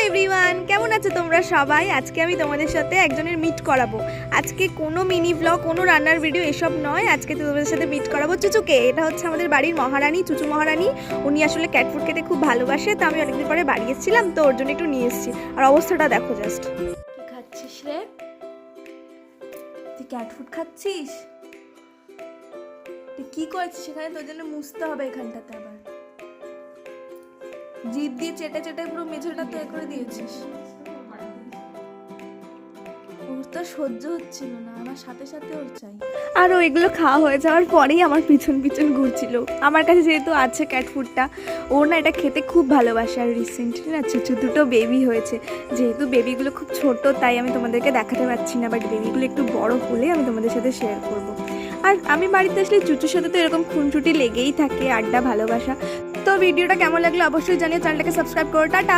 Everyone, কেমন আছো তোমরা সবাই? আজকে আমি তোমাদের সাথে একজনের মিট করাবো। আজকে কোনো মিনি ব্লগ, কোনো রান্নার ভিডিও এসব নয়। আজকে তোমাদের সাথে মিট করাবো চুচুকে। এটা হচ্ছে আমাদের বাড়ির মহারানী, চুচু মহারানী। উনি আসলে ক্যাট ফুড খেতে খুব ভালোবাসে, তো আমি অনেকদিন পরে বাড়ি এসেছিলাম, তো ওর জন্য একটু নিয়ে এসেছি। আর অবস্থাটা দেখো জাস্ট। কি খাচ্ছিস রে? তুই ক্যাট ফুড খাচ্ছিস? তুই কি করছিস সেখানে? তোর জন্য মুছতে হবে এখানটাতে। আবার জিভ দিয়ে চেটে চেটে পুরো মেঝেটা তো এ করে দিয়েছিস। ওর তো সহ্য হচ্ছিল না, আমার সাথে সাথে ওর চাই। আর ও এগুলো খাওয়া হয়ে যাওয়ার পরেই আমার পিছন পিছন ঘুরছিল। আমার কাছে যেহেতু আছে ক্যাট ফুডটা, ও না এটা খেতে খুব ভালোবাসে। আর রিসেন্টলি না চুচু দুটো বেবি হয়েছে। যেহেতু বেবিগুলো খুব ছোট, তাই আমি তোমাদেরকে দেখাতে পারছি না, বাট বেবিগুলো একটু বড় হলে আমি তোমাদের সাথে শেয়ার করব। আর আমি বাড়িতে আসলে চুচুর সাথে তো এরকম খুনছুটি লেগেই থাকে, আড্ডা, ভালোবাসা। তো ভিডিওটা কেমন লাগলো অবশ্যই জানিয়ে চ্যানেলটাকে সাবস্ক্রাইব করো। টাটা।